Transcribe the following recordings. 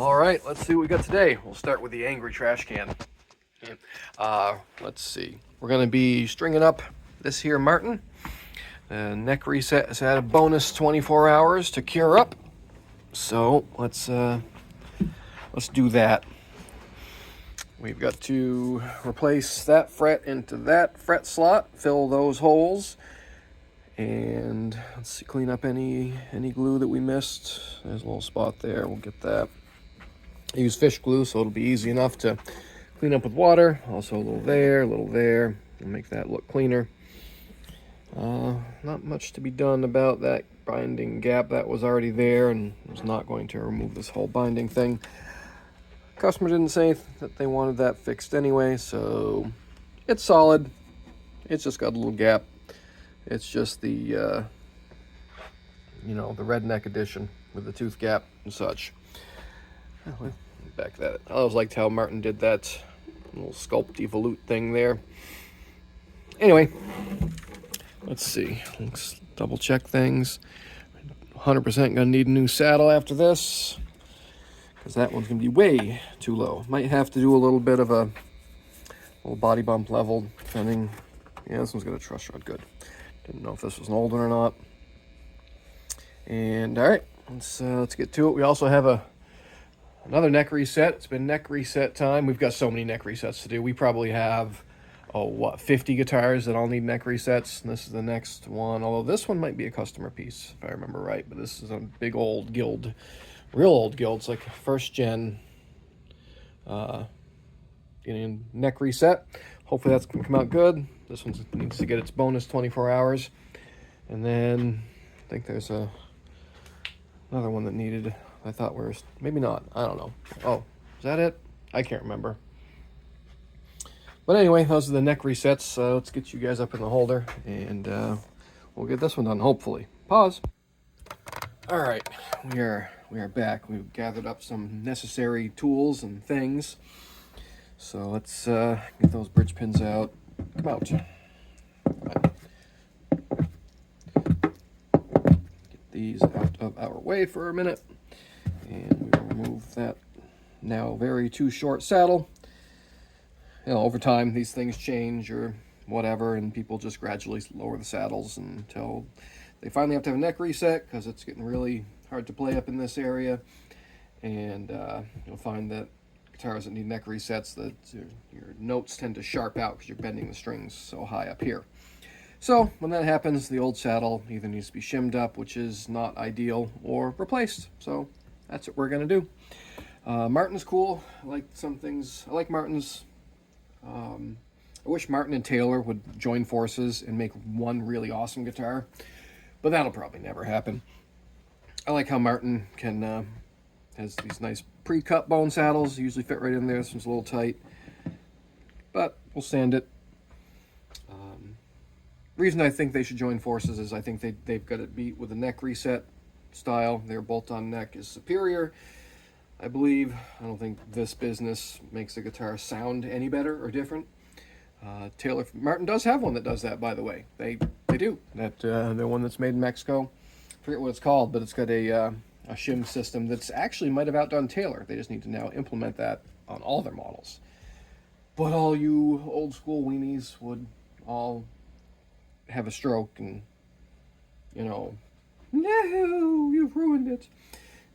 All right, let's see what we got today. We'll start with the angry trash can. Let's see. We're going to be stringing up this here Martin. The neck reset has had a bonus 24 hours to cure up. So let's do that. We've got to replace that fret into that fret slot, fill those holes, and let's see, clean up any glue that we missed. There's a little spot there. We'll get that. I use fish glue, so it'll be easy enough to clean up with water. Also a little there, We'll make that look cleaner. Not much to be done about that binding gap that was already there, and was not going to remove this whole binding thing. Customer didn't say that they wanted that fixed anyway, so it's solid. It's just got a little gap. It's just the the redneck edition with the tooth gap and such. Back that. I always liked how Martin did that little sculpty volute thing there. Anyway, let's see. Let's double check things. 100% gonna need a new saddle after this, because that one's gonna be way too low. Might have to do a little bit of a little body bump level, depending. Yeah, this one's got a truss rod, good. Didn't know if this was an old one or not. And all right, let's get to it. We also have another neck reset. It's been neck reset time. We've got so many neck resets to do. We probably have 50 guitars that all need neck resets, and this is the next one. Although this one might be a customer piece, if I remember right. But this is a big old Guild, real old Guild. It's like first gen getting neck reset. Hopefully that's gonna come out good. This one needs to get its bonus 24 hours. And then I think there's another one that needed, I thought maybe not, I don't know. Oh, is that it? I can't remember. But anyway, those are the neck resets. Let's get you guys up in the holder, and we'll get this one done, hopefully. Pause. All right, we are back. We've gathered up some necessary tools and things. So let's get those bridge pins out. Come out. Right. Get these out of our way for a minute. And we will remove that now very too short saddle. Over time, these things change or whatever, and people just gradually lower the saddles until they finally have to have a neck reset, because it's getting really hard to play up in this area. And you'll find that guitars that need neck resets, that your notes tend to sharp out because you're bending the strings so high up here. So when that happens, the old saddle either needs to be shimmed up, which is not ideal, or replaced. So that's what we're going to do. Martin's cool. I like some things. I like Martin's. I wish Martin and Taylor would join forces and make one really awesome guitar, but that'll probably never happen. I like how Martin has these nice pre-cut bone saddles, usually fit right in there. This one's a little tight, but we'll sand it. Reason I think they should join forces is I think they've got it beat with a neck reset style. Their bolt-on neck is superior, I believe. I don't think this business makes the guitar sound any better or different. Martin does have one that does that, by the way. They do. The one that's made in Mexico. I forget what it's called, but it's got a shim system that's actually might have outdone Taylor. They just need to now implement that on all their models. But all you old school weenies would all have a stroke and, no, you've ruined it.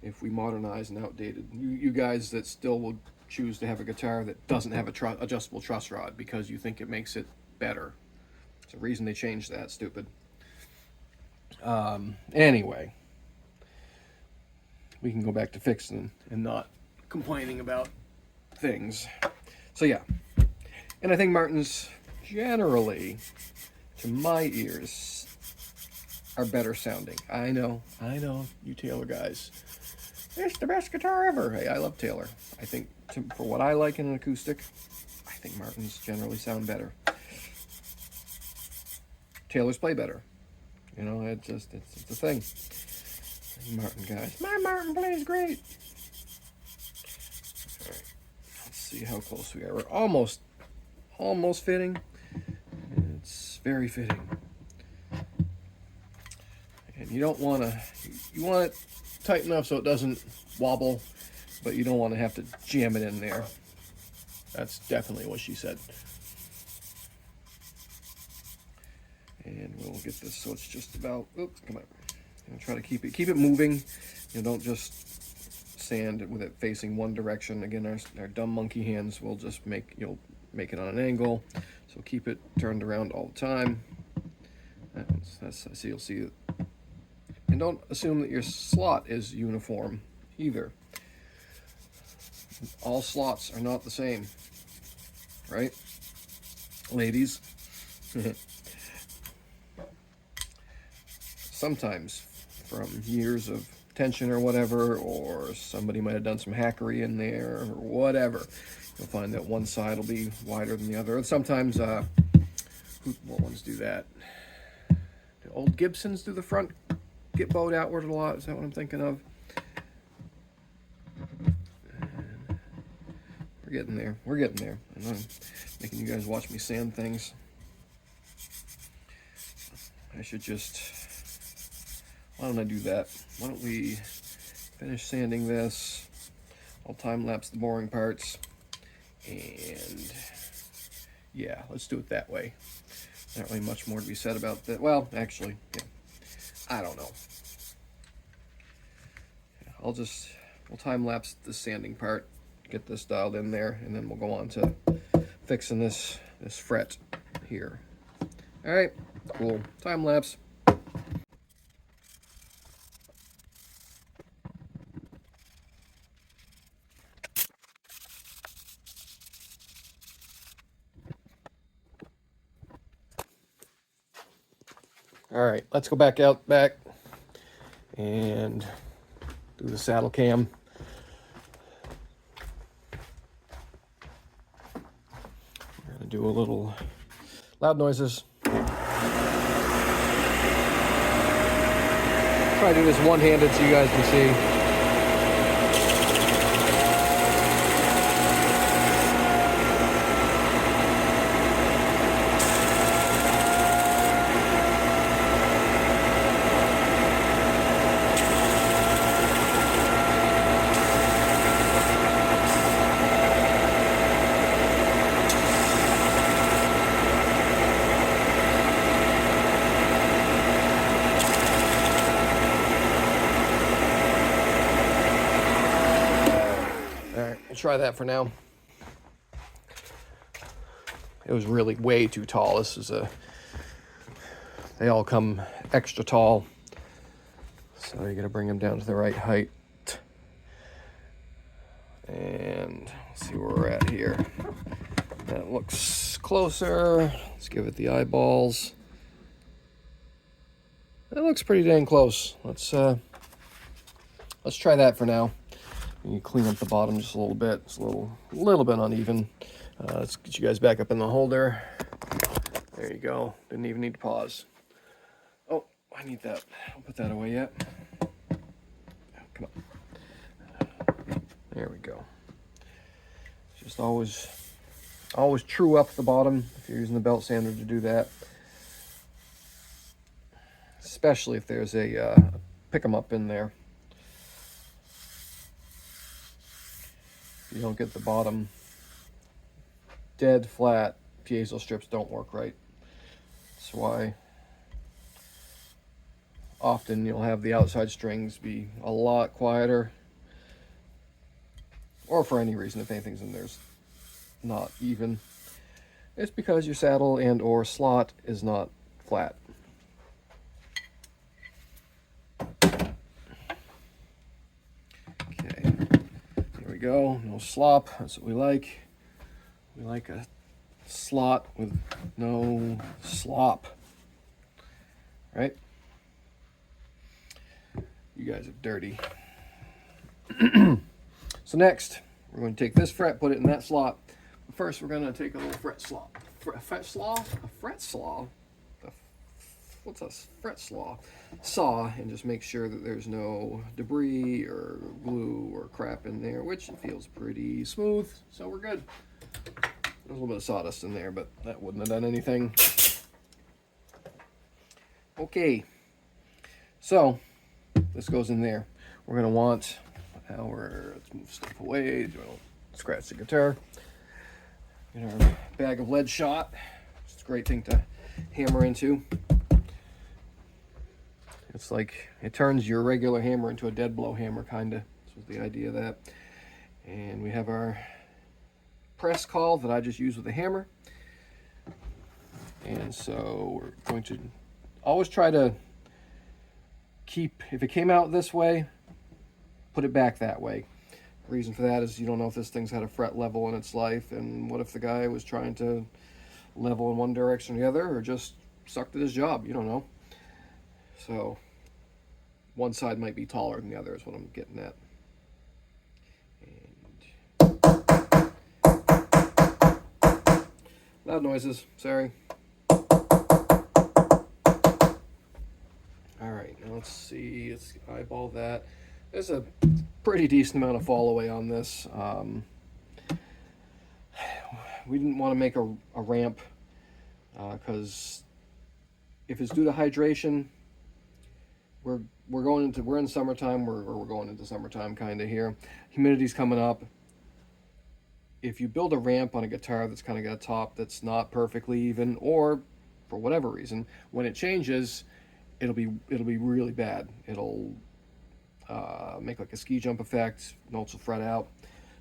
If we modernize and outdated, you guys that still will choose to have a guitar that doesn't have a adjustable truss rod because you think it makes it better. It's a reason they changed that, stupid. Anyway, we can go back to fixing and not complaining about things. So yeah, and I think Martin's generally, to my ears, are better sounding. I know, you Taylor guys. It's the best guitar ever. Hey, I love Taylor. I think for what I like in an acoustic, I think Martins generally sound better. Taylor's play better. It's a thing. Martin guys. My Martin plays great. All right. Let's see how close we are. We're almost fitting. It's very fitting. And you don't want to, you want it tight enough so it doesn't wobble, but you don't want to have to jam it in there. That's definitely what she said. And we'll get this so it's just about, oops, come on. And try to keep it moving. You know, don't just sand with it facing one direction. Again, our dumb monkey hands will just make it on an angle. So keep it turned around all the time. So you'll see it. And don't assume that your slot is uniform either. All slots are not the same, right, ladies? Sometimes from years of tension or whatever, or somebody might have done some hackery in there or whatever, you'll find that one side will be wider than the other. And sometimes, what ones do that? The old Gibsons do the front get bowed outward a lot. Is that what I'm thinking of? And we're getting there. We're getting there. I'm making you guys watch me sand things. I should just... Why don't I do that? Why don't we finish sanding this? I'll time-lapse the boring parts. And yeah, let's do it that way. Not really much more to be said about that. Well, actually, yeah. I don't know. We'll time-lapse the sanding part, get this dialed in there, and then we'll go on to fixing this fret here. All right, cool. Time-lapse. All right, let's go back and do the saddle cam. We're gonna do a little loud noises. Try to do this one-handed so you guys can see. Try that for now. It was really way too tall. They all come extra tall, so you gotta bring them down to the right height. And let's see where we're at here. That looks closer. Let's give it the eyeballs. That looks pretty dang close. Let's try that for now. You clean up the bottom just a little bit. It's a little bit uneven. Let's get you guys back up in the holder. There you go. Didn't even need to pause. Oh, I need that. I'll put that away yet. Come on. There we go. Just always true up the bottom if you're using the belt sander to do that. Especially if there's a pick 'em up in there. You don't get the bottom dead flat, piezo strips don't work right. That's why often you'll have the outside strings be a lot quieter, or for any reason if anything's in there's not even. It's because your saddle and or slot is not flat. Go, no slop. That's what we like. We like a slot with no slop, right? You guys are dirty. So next, we're going to take this fret, put it in that slot. But first, we're going to take a little fret slaw. What's a fret slaw? Saw, and just make sure that there's no debris or glue or crap in there, which it feels pretty smooth, so we're good. There's a little bit of sawdust in there, but that wouldn't have done anything. Okay, so this goes in there. We're going to want Now let's move stuff away so I don't scratch the guitar. Get our bag of lead shot. It's a great thing to hammer into. It's like, it turns your regular hammer into a dead blow hammer, kinda. This was the idea of that. And we have our press call that I just use with a hammer. And so we're going to always try to keep, if it came out this way, put it back that way. The reason for that is you don't know if this thing's had a fret level in its life, and what if the guy was trying to level in one direction or the other, or just sucked at his job. You don't know. So one side might be taller than the other is what I'm getting at. And loud noises, sorry. Alright, now let's see, let's eyeball that. There's a pretty decent amount of fall away on this. We didn't want to make a ramp because if it's due to hydration, we're in summertime, or we're going into summertime kind of here. Humidity's coming up. If you build a ramp on a guitar that's kind of got a top that's not perfectly even, or for whatever reason, when it changes, it'll be really bad. It'll make like a ski jump effect. Notes will fret out.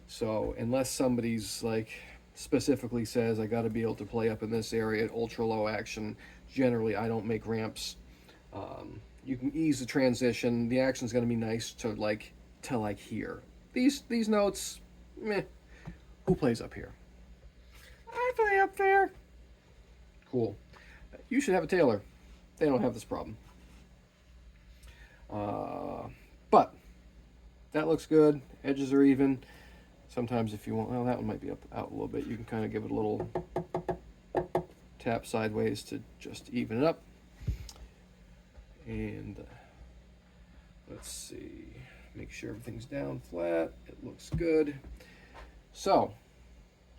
So unless somebody's like specifically says I got to be able to play up in this area at ultra low action, generally I don't make ramps. You can ease the transition. The action's going to be nice to like here. These notes, meh. Who plays up here? I play up there. Cool. You should have a tailor. They don't have this problem. But that looks good. Edges are even. Sometimes if you want, well, that one might be out a little bit. You can kind of give it a little tap sideways to just even it up. And let's see, make sure everything's down flat. It looks good. So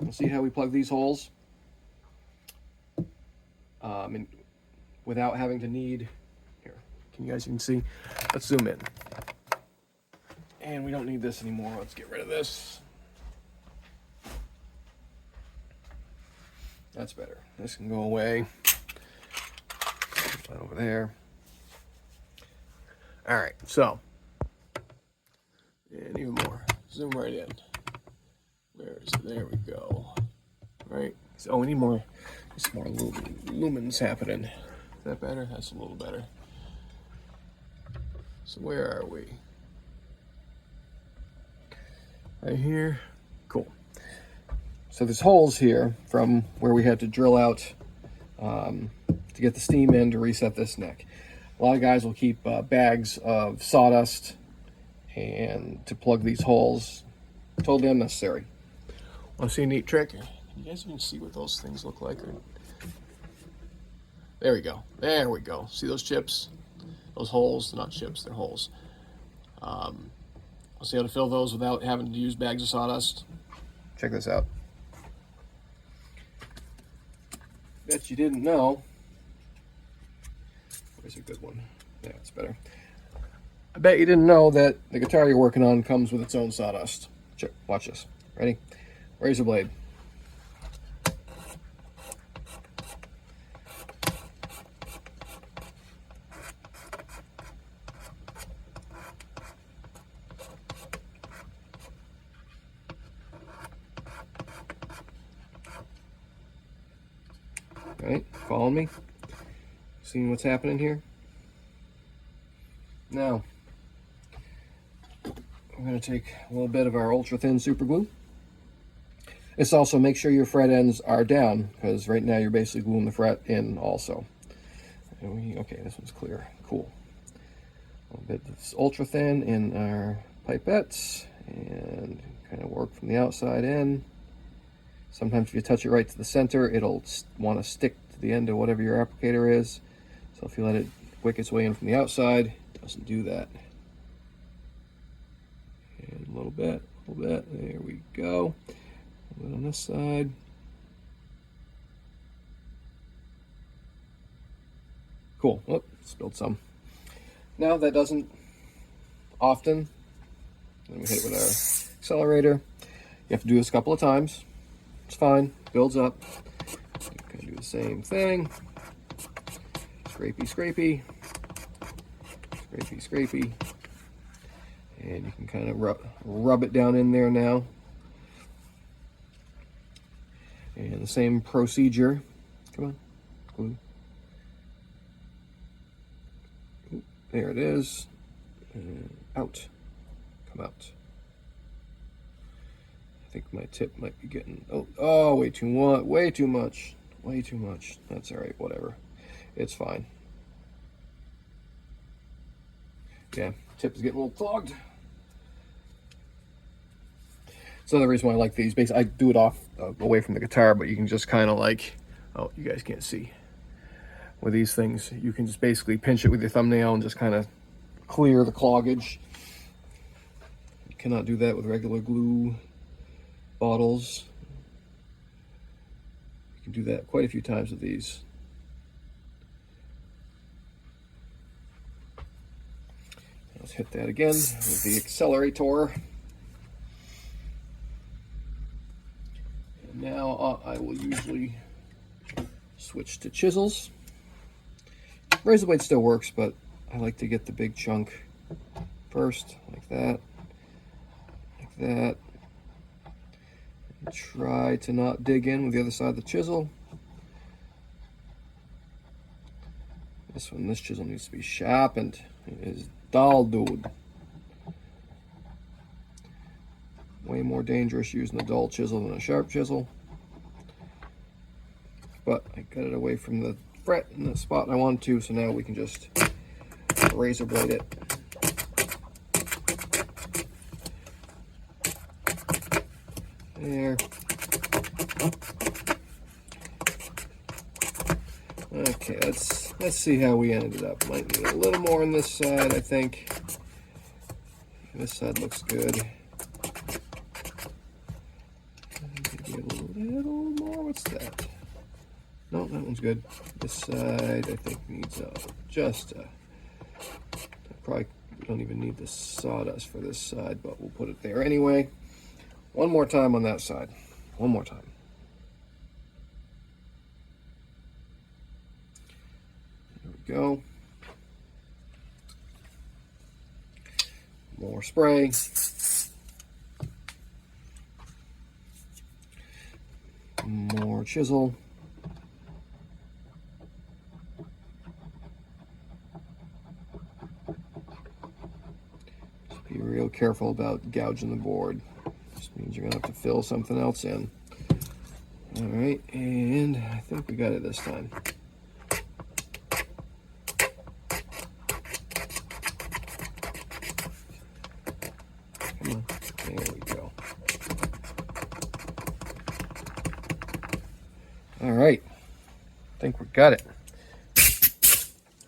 let's see how we plug these holes. And without having to need, here, can you guys even see? Let's zoom in. And we don't need this anymore. Let's get rid of this. That's better. This can go away. Put that over there. All right, so, and even more. Zoom right in. There we go. Right. So, oh, we need more. Some more lumens happening. Is that better? That's a little better. So where are we? Right here. Cool. So there's holes here from where we had to drill out to get the steam in to reset this neck. A lot of guys will keep bags of sawdust and to plug these holes. Totally unnecessary. Want to see a neat trick? Can you guys even see what those things look like? There we go. There we go. See those chips? Those holes? They're not chips, they're holes. I'll see how to fill those without having to use bags of sawdust. Check this out. Bet you didn't know. Where's a good one? Yeah, it's better. I bet you didn't know that the guitar you're working on comes with its own sawdust. Check. Watch this. Ready? Razor blade. Right? Following me? Seeing what's happening here? Now, I'm going to take a little bit of our ultra thin super glue. This also makes sure your fret ends are down, because right now you're basically gluing the fret in also. Okay, this one's clear. Cool. A little bit of this ultra thin in our pipettes, and kind of work from the outside in. Sometimes if you touch it right to the center, it'll want to stick to the end of whatever your applicator is. So if you let it wick its way in from the outside, it doesn't do that. And a little bit. There we go. A little bit on this side. Cool. Oh, spilled some. Now that doesn't often Then we hit it with our accelerator. You have to do this a couple of times. It's fine, builds up. You can do the same thing. Scrapey, scrapey. Scrapey, scrapey. And you can kind of rub it down in there now. And the same procedure. Come on, glue. Ooh, there it is. And out. Come out. I think my tip might be getting, oh, way too much, way too much, way too much. That's all right, whatever. It's fine. Yeah, tip is getting a little clogged. It's another reason why I like these. Basically, I do it off away from the guitar, but you can just kind of like, oh, you guys can't see. With these things, you can just basically pinch it with your thumbnail and just kind of clear the cloggage. You cannot do that with regular glue bottles. You can do that quite a few times with these. Let's hit that again with the accelerator. And now I will usually switch to chisels. Razor blade still works, but I like to get the big chunk first, like that, like that. And try to not dig in with the other side of the chisel. This chisel needs to be sharpened. It is dull, dude. Way more dangerous using a dull chisel than a sharp chisel. But I got it away from the fret in the spot I wanted to, so now we can just razor blade it. There. Okay, let's see how we ended up. Might need a little more on this side, I think. This side looks good. Maybe a little more. What's that? No, that one's good. This side, I think, needs probably don't even need the sawdust for this side, but we'll put it there anyway. One more time on that side. One more time. There we go. More spray. More chisel. Just be real careful about gouging the board. Just means you're gonna have to fill something else in. All right, and I think we got it this time. Come on, there we go. All right, I think we got it.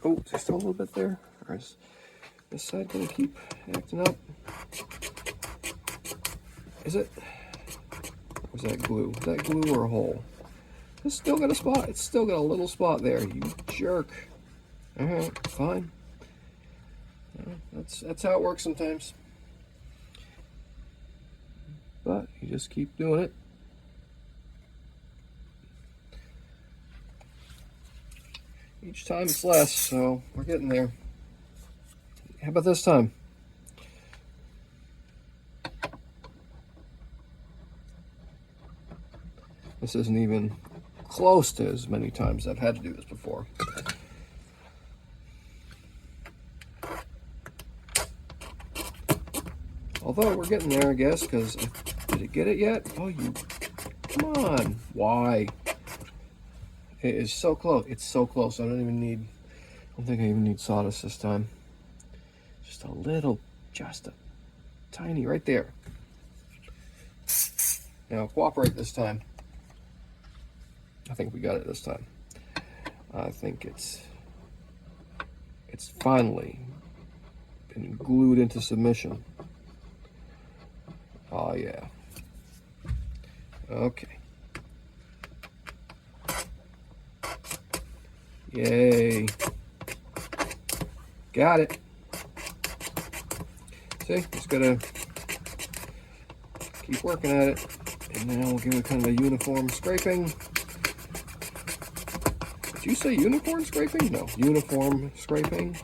Oh, is there still a little bit there? Or is this side gonna keep acting up? Is it? Or is that glue? Is that glue or a hole? It's still got a spot. It's still got a little spot there, you jerk. All right, fine. That's how it works sometimes. But you just keep doing it. Each time it's less, so we're getting there. How about this time? This isn't even close to as many times I've had to do this before. Although we're getting there, I guess, because did it get it yet? Oh, you, come on. Why? It is so close. It's so close. I don't think I even need sawdust this time. Just a little, just a tiny, right there. Now cooperate this time. I think we got it this time. I think it's finally been glued into submission. Oh yeah. Okay. Yay. Got it. See, just gotta keep working at it. And now we'll give it kind of a uniform scraping. Did you say uniform scraping? No, uniform scraping.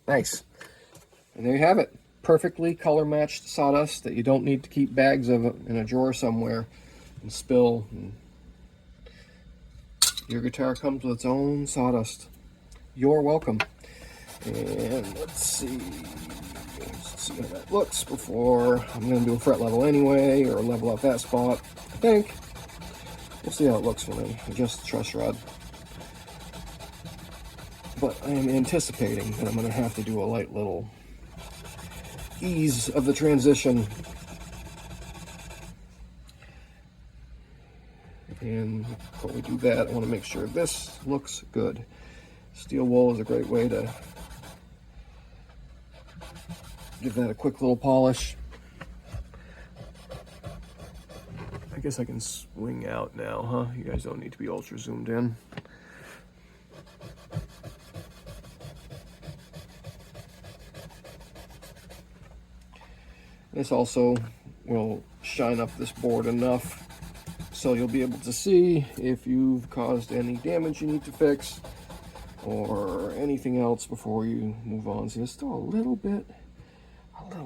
Nice. And there you have it. Perfectly color matched sawdust that you don't need to keep bags of in a drawer somewhere and spill. And your guitar comes with its own sawdust. You're welcome. And let's see how that looks before I'm going to do a fret level anyway, or level up that spot. I think we'll see how it looks when I adjust the truss rod. But I am anticipating that I'm going to have to do a light little ease of the transition. And before we do that, I want to make sure this looks good. Steel wool is a great way to give that a quick little polish. I guess I can swing out now, huh? You guys don't need to be ultra zoomed in. This also will shine up this board enough so you'll be able to see if you've caused any damage you need to fix or anything else before you move on. See, there's still a little bit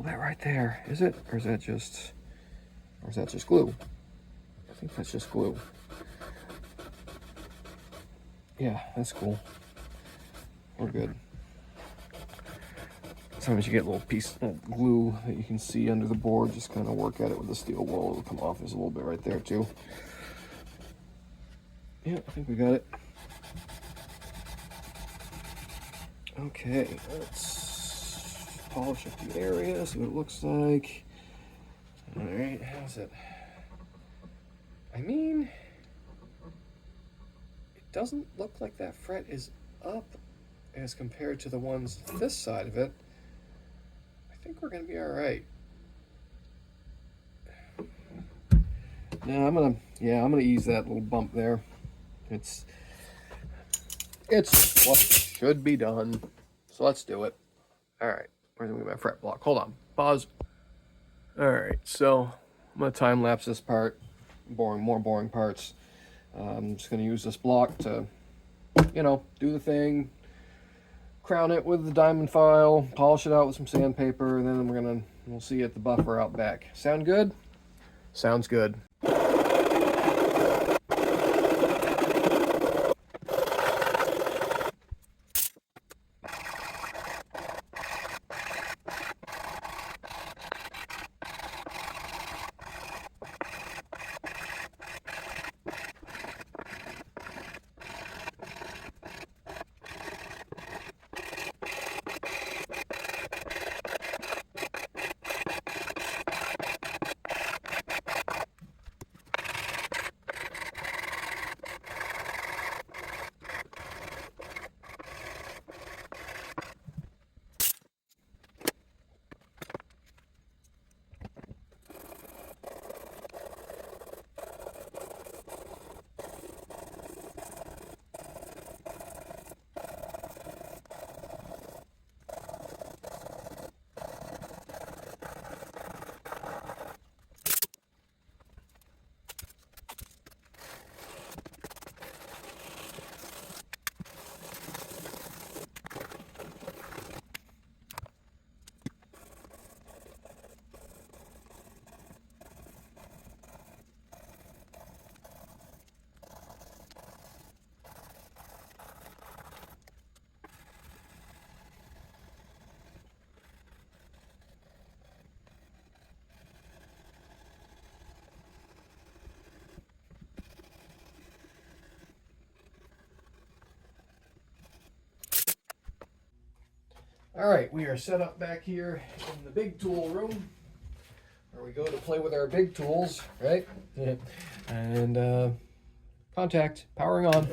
right there. Is it? Or is that just glue? I think that's just glue. Yeah, that's cool. We're good. Sometimes you get a little piece of glue that you can see under the board. Just kind of work at it with the steel wool. It'll come off. There's a little bit right there too. Yeah, I think we got it. Okay, let's polish up the area, see what it looks like. All right, how's it? I mean, it doesn't look like that fret is up as compared to the ones this side of it. I think we're gonna be all right. Now I'm gonna ease that little bump there. It's what should be done. So let's do it. All right, where's my fret block? Hold on, pause. All right, so I'm gonna time lapse this part. More boring parts. I'm just gonna use this block to, do the thing. Crown it with the diamond file, polish it out with some sandpaper, and then we'll see at the buffer out back. Sound good? Sounds good. All right, we are set up back here in the big tool room, where we go to play with our big tools, right? Yeah. And contact, powering on.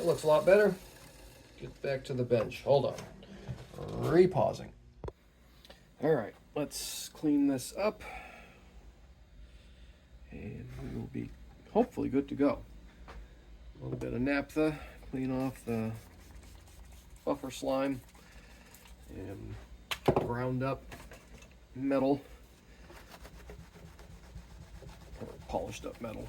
that looks a lot better. Get back to the bench. Hold on. Repausing. All right, let's clean this up. And we will be hopefully good to go. A little bit of naphtha, clean off the buffer slime, and ground up metal, or polished up metal.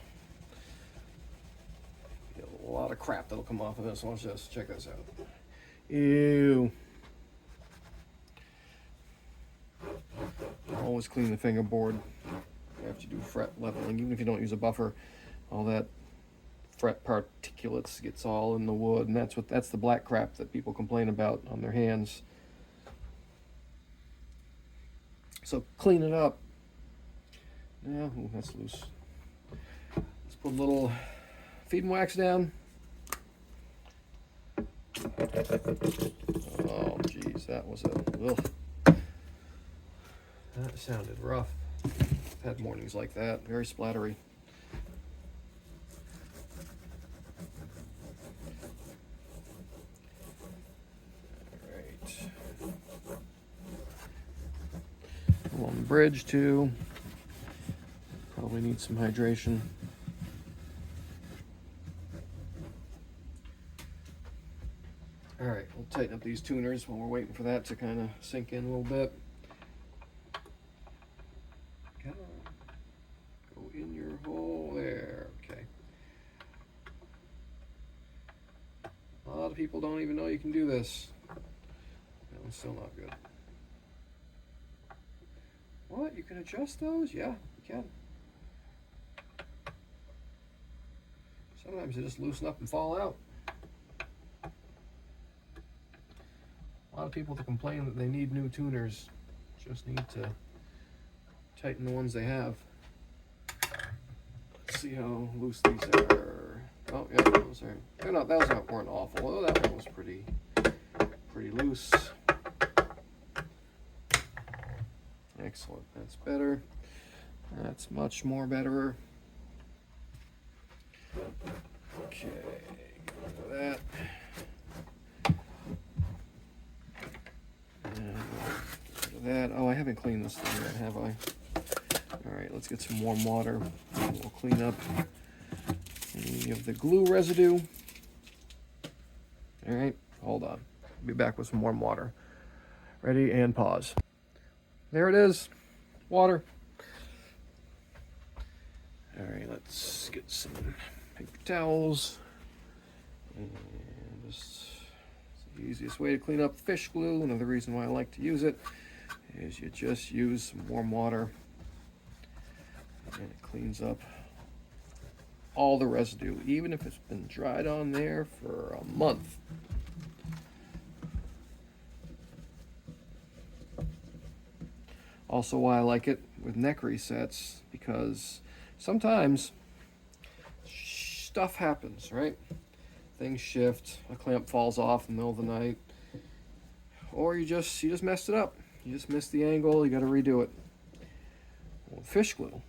A lot of crap that'll come off of this. Watch this. Check this out. Ew. Always clean the fingerboard after you do fret leveling, even if you don't use a buffer. All that fret particulates gets all in the wood, and that's the black crap that people complain about on their hands. So clean it up. Yeah, ooh, that's loose. Let's put a little feed and wax down. Oh, geez, that was ugh. That sounded rough. I've had mornings like that, very splattery. All right. Along the bridge too. Probably need some hydration. All right, we'll tighten up these tuners while we're waiting for that to kind of sink in a little bit. Go in your hole there. Okay. A lot of people don't even know you can do this. No, it's still not good. What? You can adjust those? Yeah, you can. Sometimes they just loosen up and fall out. A lot of people that complain that they need new tuners just need to tighten the ones they have. Let's see how loose these are. Oh yeah, those weren't awful. Oh, that one was pretty loose. Excellent. That's better. That's much more better. Okay, get rid of that. That. Oh, I haven't cleaned this thing yet, have I? All right, let's get some warm water. We'll clean up any of the glue residue. All right, hold on. Be back with some warm water. Ready, and pause. There it is, water. All right, let's get some paper towels. And just the easiest way to clean up fish glue. Another reason why I like to use it is you just use some warm water and it cleans up all the residue, even if it's been dried on there for a month. Also why I like it with neck resets, because sometimes stuff happens, right? Things shift, a clamp falls off in the middle of the night, or you just messed it up. You just missed the angle, you got to redo it. Well, fish glue,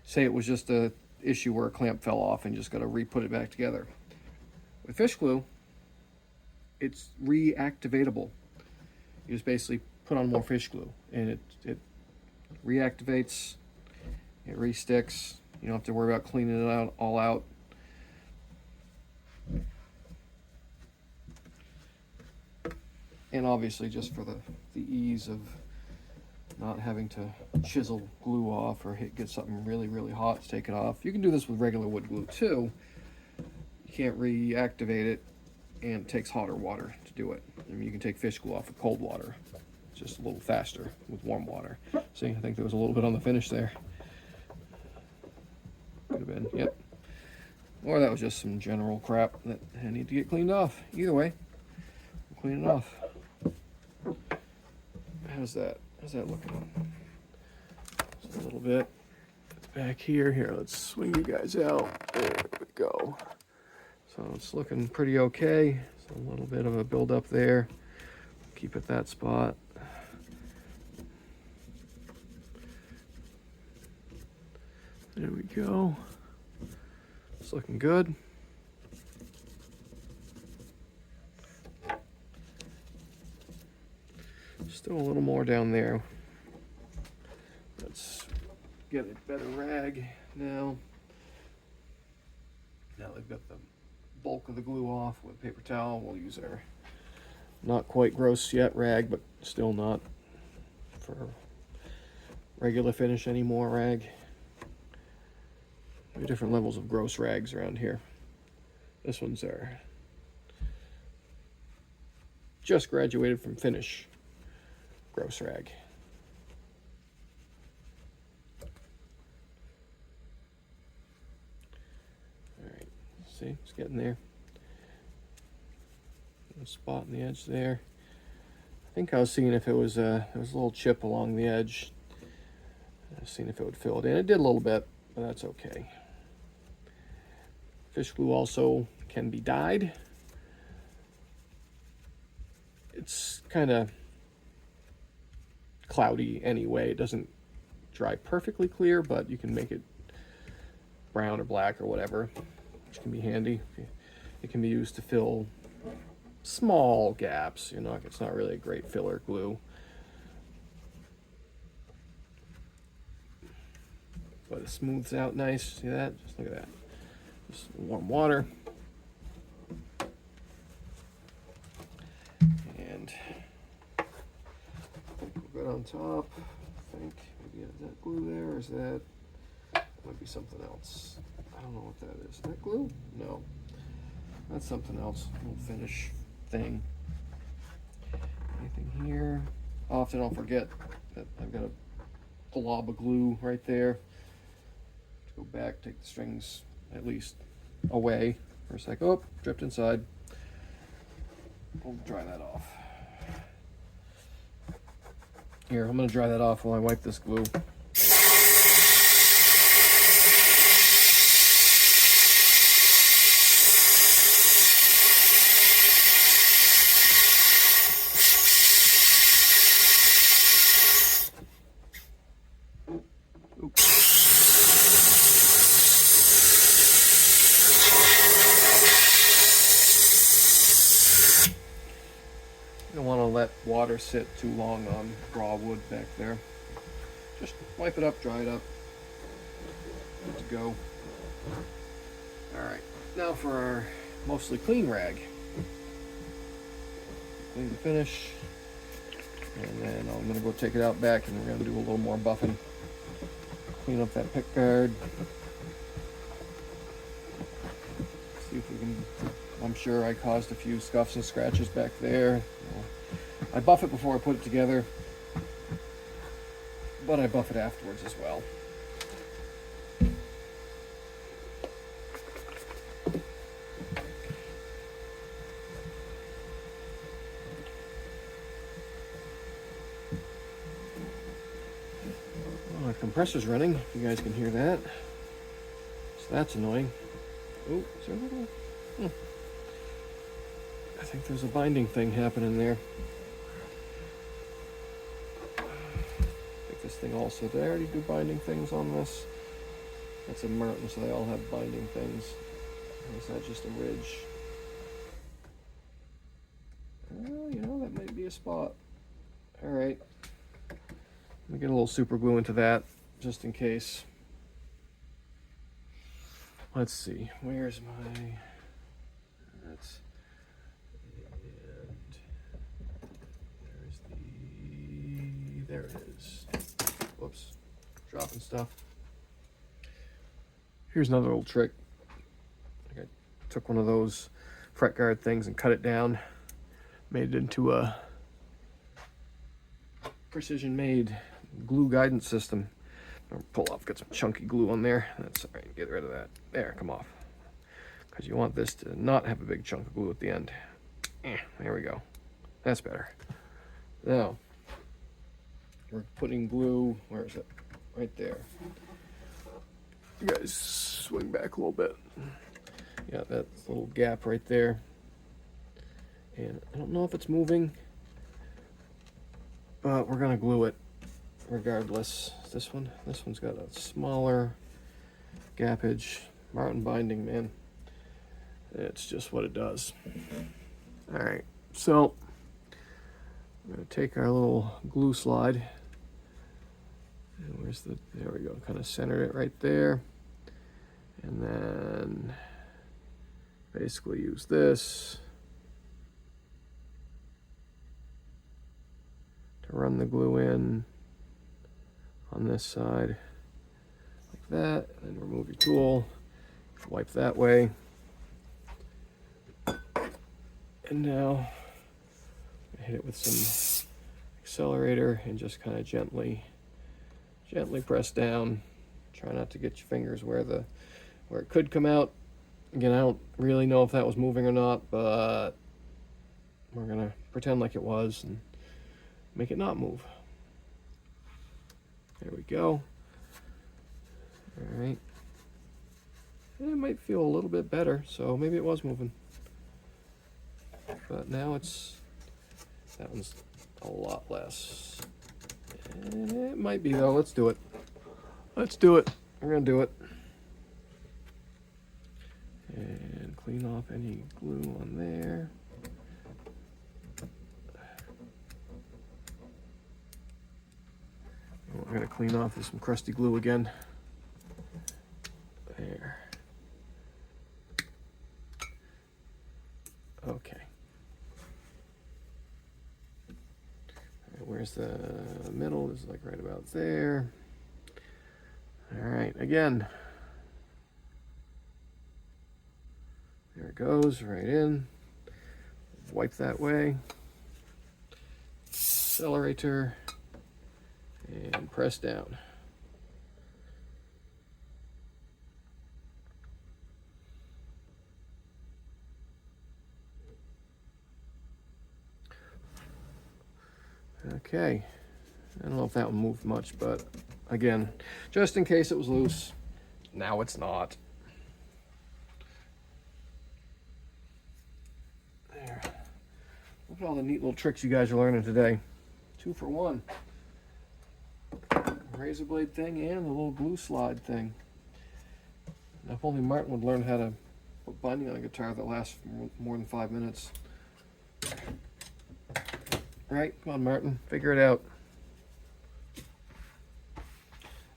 say it was just a issue where a clamp fell off and you just got to re-put it back together. With fish glue, it's reactivatable. You just basically put on more fish glue and it reactivates, it re-sticks. You don't have to worry about cleaning it all out. And obviously just for the ease of not having to chisel glue off or get something really, really hot to take it off. You can do this with regular wood glue too. You can't reactivate it, and it takes hotter water to do it. I mean, you can take fish glue off with cold water. It's just a little faster with warm water. See, I think there was a little bit on the finish there. Could have been, yep. Or that was just some general crap that I need to get cleaned off. Either way, we'll clean it off. How's that? How's that looking? Just a little bit. It's back here. Here, let's swing you guys out. There we go. So it's looking pretty okay. So a little bit of a build-up there. Keep it that spot. There we go. It's looking good. Still a little more down there. Let's get a better rag now. Now they've got the bulk of the glue off with paper towel. We'll use our not quite gross yet rag, but still not for regular finish anymore rag. We have different levels of gross rags around here. This one's our just graduated from finish gross rag. All right, see, it's getting there. A spot in the edge there. I think I was seeing if it was there was a little chip along the edge. I was seeing if it would fill it in. It did a little bit, but that's okay. Fish glue also can be dyed. It's kind of cloudy anyway. It doesn't dry perfectly clear, but you can make it brown or black or whatever, which can be handy. It can be used to fill small gaps. It's not really a great filler glue, but it smooths out nice. See that? Just look at that. Just warm water. And good on top. I think maybe is that glue there, or is that might be something else? I don't know what that is. Is that glue? No, that's something else. A little finish thing. Anything here? Often I'll forget that I've got a glob of glue right there. Go back, take the strings at least away for a sec. Oh, dripped inside. We'll dry that off. Here, I'm going to dry that off while I wipe this glue. You don't want to let water sit too long on raw wood back there. Just wipe it up, dry it up. Good to go. Alright, now for our mostly clean rag. Clean the finish. And then I'm going to go take it out back and we're going to do a little more buffing. Clean up that pick guard. See if we can... I'm sure I caused a few scuffs and scratches back there. I buff it before I put it together, but I buff it afterwards as well. Oh, the compressor's running, if you guys can hear that. So that's annoying. Oh, is there a little... I think there's a binding thing happening there. I think this thing also, did I already do binding things on this? That's a Merton, so they all have binding things. Or is that just a ridge? Well, that might be a spot. Alright. Let me get a little super glue into that, just in case. Let's see, where's my... That's... There it is. Whoops. Dropping stuff. Here's another little trick. I took one of those fret guard things and cut it down. Made it into a precision made glue guidance system. I'll pull off, get some chunky glue on there. That's all right, get rid of that. There, come off. Because you want this to not have a big chunk of glue at the end. There we go. That's better. Now, we're putting glue, where is it? Right there. You guys swing back a little bit. Yeah, that little gap right there. And I don't know if it's moving, but we're gonna glue it regardless. This one's got a smaller gappage. Martin binding, man. It's just what it does. All right, so I'm going to take our little glue slide. And where's the, there we go, kind of center it right there. And then basically use this to run the glue in on this side, like that. And then remove your tool, wipe that way. And now hit it with some accelerator and just kind of gently press down. Try not to get your fingers where it could come out. Again, I don't really know if that was moving or not, but we're gonna pretend like it was and make it not move. There we go. All right. And it might feel a little bit better, so maybe it was moving. But now that one's a lot less. And it might be though. Let's do it. Let's do it. We're gonna do it. And clean off any glue on there. We're gonna clean off with some crusty glue again. There. Okay. Where's the middle? Is like right about there. All right, again. There it goes, right in. Wipe that way. Accelerator. And press down. Okay, I don't know if that one moved much, but again, just in case it was loose, now it's not. There. Look at all the neat little tricks you guys are learning today. 2 for 1. Razor blade thing and the little glue slide thing. Now, if only Martin would learn how to put binding on a guitar that lasts more than 5 minutes. Right, come on, Martin, figure it out.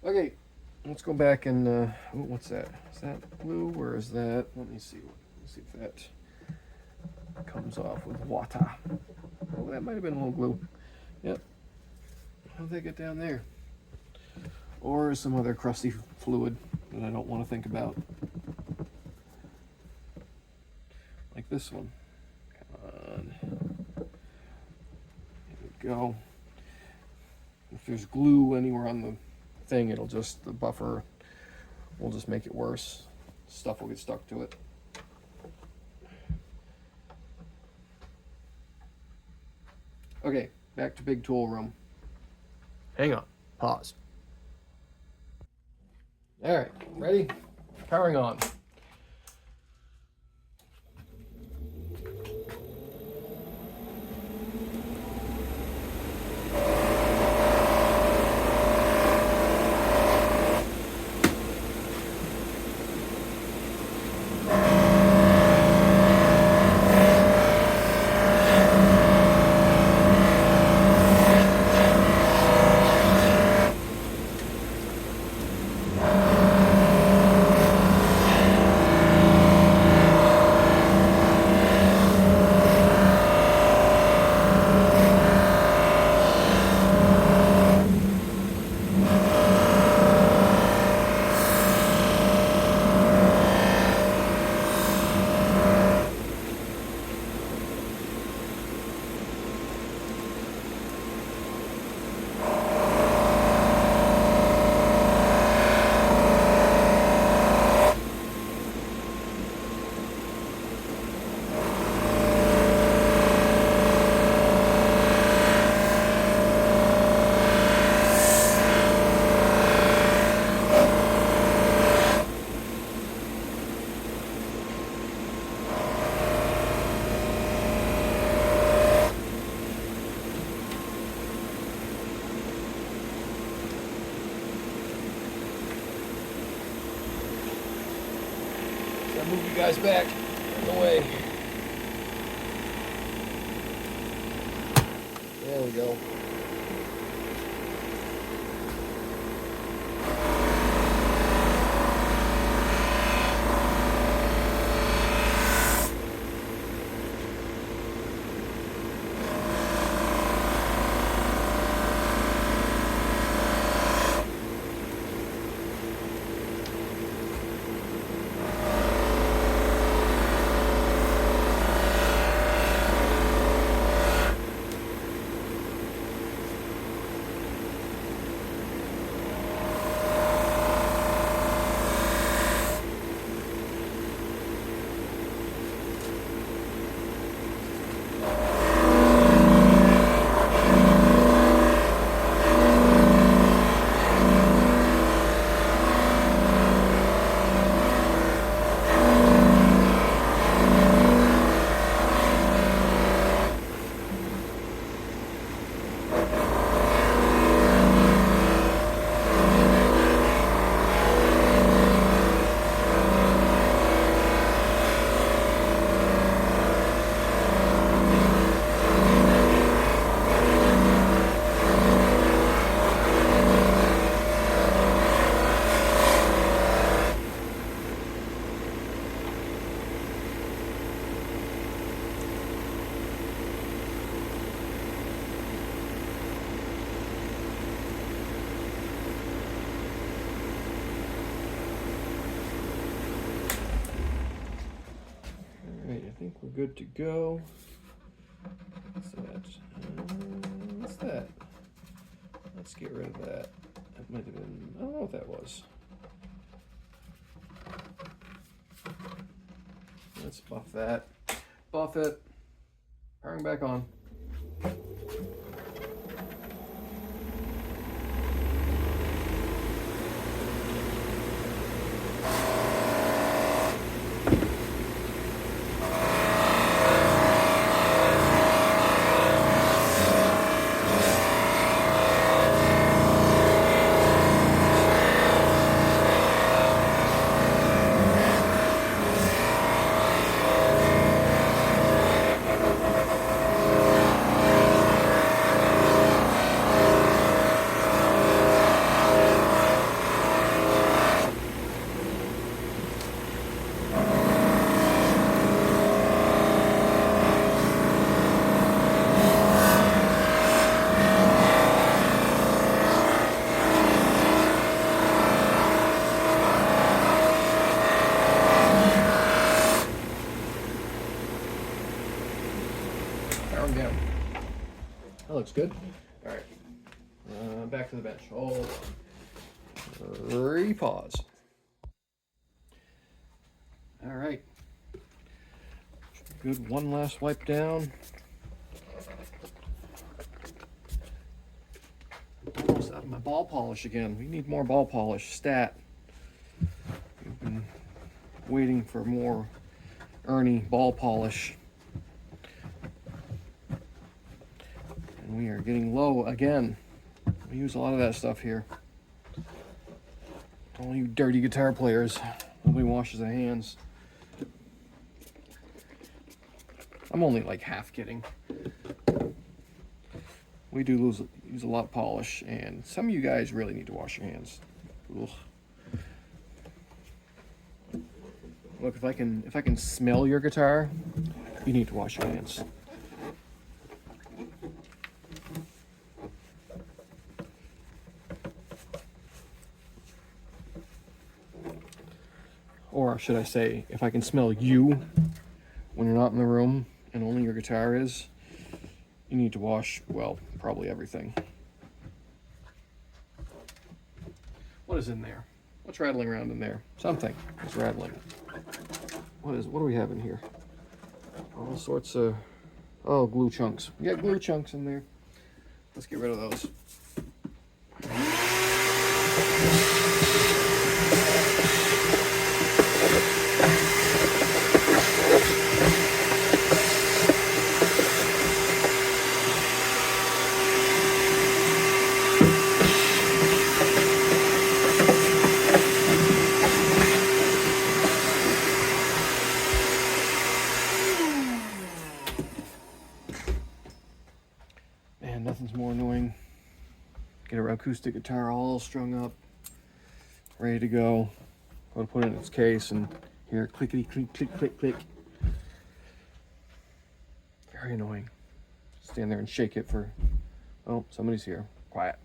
Okay, let's go back and ooh, what's that? Is that glue or is that? Let me see. Let's see if that comes off with water. Oh, that might have been a little glue. Yep. How'd they get down there? Or some other crusty fluid that I don't want to think about. Like this one. Come on. Go. If there's glue anywhere on the thing, it'll just, the buffer will just make it worse. Stuff will get stuck to it. Okay, back to big tool room. Hang on, pause. All right, ready? Powering on. Move you guys back in the way. There we go. I think we're good to go. What's that? What's that? Let's get rid of that. That might have been, I don't know what that was. Let's buff that. Buff it. Powering back on. Down. That looks good. All right, back to the bench. Hold on. Repause. All right. Good. One last wipe down. Almost out of my ball polish again. We need more ball polish. Stat. We've been waiting for more Ernie ball polish. We are getting low again. We use a lot of that stuff here. All you dirty guitar players. Nobody washes their hands. I'm only like half kidding. We do use a lot of polish, and some of you guys really need to wash your hands. Ugh. Look, if I can smell your guitar, you need to wash your hands. Or should I say, if I can smell you when you're not in the room and only your guitar is, you need to wash, well, probably everything. What is in there? What's rattling around in there? Something is rattling. What do we have in here? All sorts of, oh, glue chunks. We got glue chunks in there. Let's get rid of those. nothing's more annoying. Get our acoustic guitar all strung up, ready to go. Go to put it in its case and hear clickety click click click click. Very annoying. Stand there and shake it for, oh, somebody's here. Quiet.